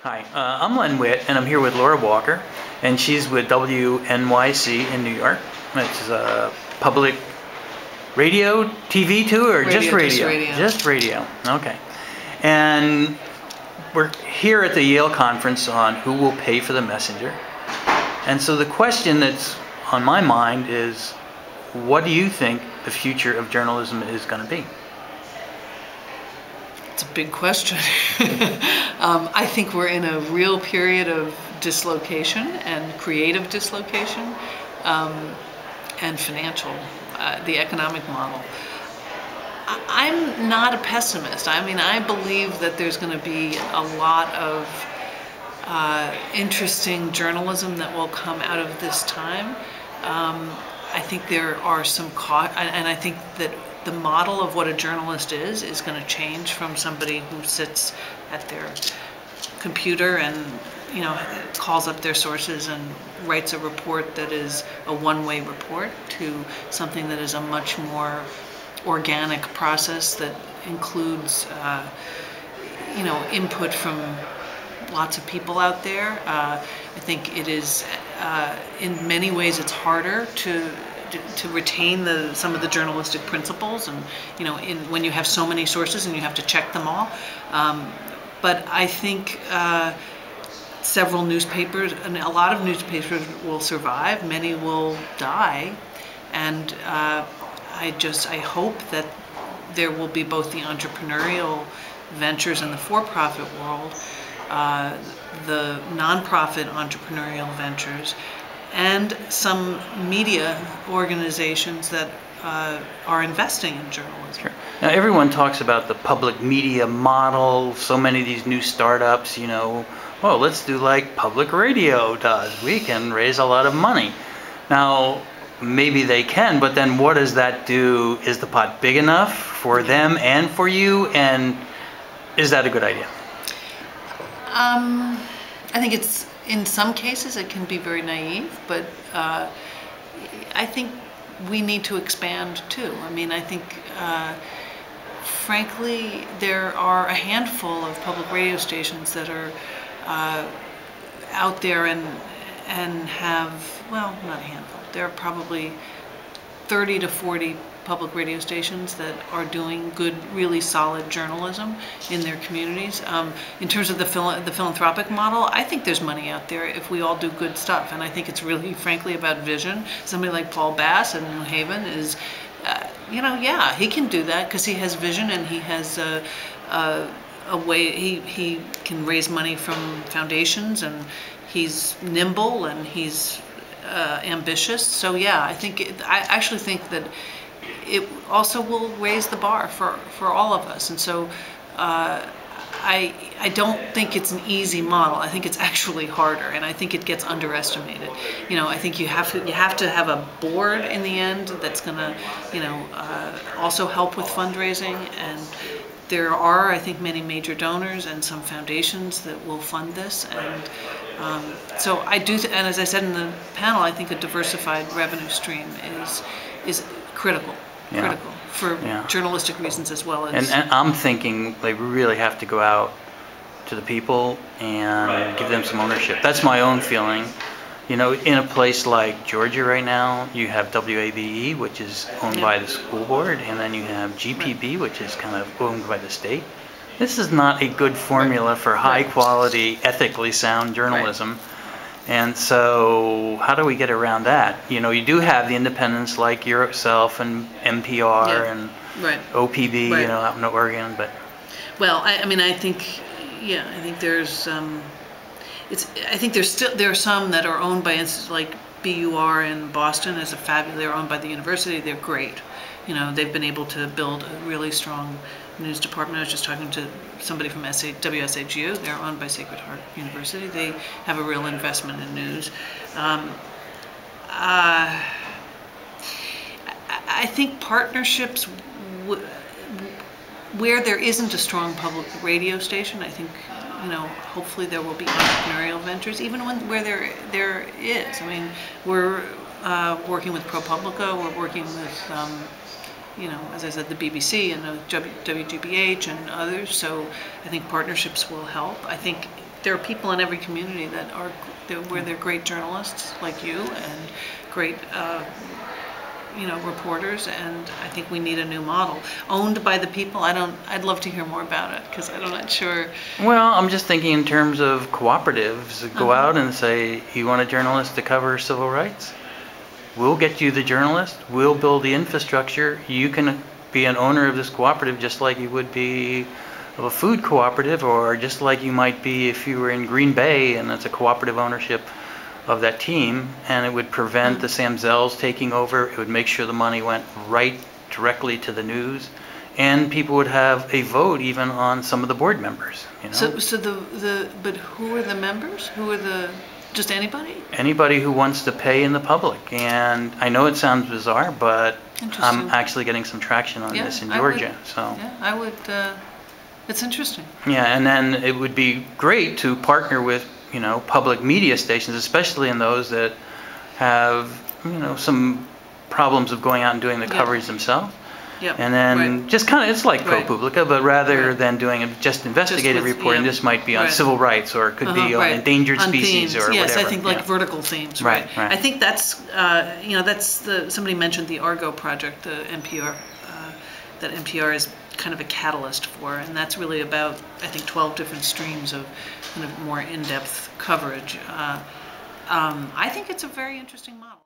Hi, I'm Len Witt, and I'm here with Laura Walker, and she's with WNYC in New York. It's public radio, TV too, or just radio? Just radio. Just radio, okay. And we're here at the Yale conference on who will pay for the messenger. And so the question that's on my mind is, what do you think the future of journalism is going to be? It's a big question. I think we're in a real period of dislocation and creative dislocation and financial, the economic model. I'm not a pessimist. I mean, I believe that there's going to be a lot of interesting journalism that will come out of this time. I think there are some and I think that the model of what a journalist is going to change from somebody who sits at their computer and, you know, calls up their sources and writes a report that is a one-way report to something that is a much more organic process that includes, you know, input from lots of people out there. I think it is, in many ways, it's harder to retain some of the journalistic principles, and you know, when you have so many sources and you have to check them all. But I think several newspapers, and a lot of newspapers will survive. Many will die, and I hope that there will be both the entrepreneurial ventures in the for-profit world, the nonprofit entrepreneurial ventures, and some media organizations that are investing in journalism. Sure. Now everyone talks about the public media model, so many of these new startups, you know, well, let's do like public radio does. We can raise a lot of money. Now, maybe they can, but then what does that do? Is the pot big enough for them and for you? And is that a good idea? I think it's, in some cases it can be very naive, but I think we need to expand too. I mean, I think frankly there are a handful of public radio stations that are out there and have, well, not a handful, there are probably 30 to 40 public radio stations that are doing good, really solid journalism in their communities. In terms of the philanthropic model, I think there's money out there if we all do good stuff, and I think it's really, frankly, about vision. Somebody like Paul Bass in New Haven is, you know, yeah, he can do that because he has vision and he has a way, he can raise money from foundations, and he's nimble and he's ambitious. So yeah, I actually think that it also will raise the bar for all of us. And so I don't think it's an easy model. I think it's actually harder, and I think it gets underestimated. You know, I think you have to have a board in the end that's going to, you know, also help with fundraising. And there are, I think, many major donors and some foundations that will fund this. And so I do, and as I said in the panel, I think a diversified revenue stream is critical. Yeah. Critical for journalistic reasons as well as. And I'm thinking like we really have to go out to the people and give them some ownership. That's my own feeling. You know, in a place like Georgia right now, you have WABE, which is owned by the school board, and then you have GPB, which is kind of owned by the state. This is not a good formula for high quality, ethically sound journalism. And so how do we get around that? You know, you do have the independents like yourself and NPR and OPB, you know, out in Oregon, but. Well, I mean, I think, yeah, I think there's, I think there are some that are owned by institutions like BUR in Boston is a fabulous, they're owned by the university, they're great. You know, they've been able to build a really strong news department. I was just talking to somebody from WSHU. They're owned by Sacred Heart University. They have a real investment in news. I think partnerships where there isn't a strong public radio station, I think, you know, hopefully there will be entrepreneurial ventures, even where there is. I mean, we're working with ProPublica. We're working with you know, as I said, the BBC and WGBH and others. So I think partnerships will help. I think there are people in every community where they're great journalists like you and great reporters, and I think we need a new model owned by the people. I'd love to hear more about it because I'm not sure. Well, I'm just thinking in terms of cooperatives. Go out and say, you want a journalist to cover civil rights? We'll get you the journalist. We'll build the infrastructure. You can be an owner of this cooperative just like you would be of a food cooperative, or just like you might be if you were in Green Bay and it's a cooperative ownership of that team, and it would prevent the Sam Zells taking over. It would make sure the money went right directly to the news, and people would have a vote even on some of the board members. But who are the members? Just anybody? Anybody who wants to pay in the public. And I know it sounds bizarre, but I'm actually getting some traction on this in Georgia. I would. It's interesting. Yeah, and then it would be great to partner with public media stations, especially in those that have, some problems of going out and doing the coverage themselves. Yep. And then just kind of, it's like ProPublica, but rather than doing a just investigative reporting, this might be on civil rights, or it could be on endangered species, or yes, whatever. I think like vertical themes. Right. I think that's, somebody mentioned the Argo project, the NPR, that NPR is kind of a catalyst for, and that's really about, I think, 12 different streams of kind of more in-depth coverage. I think it's a very interesting model.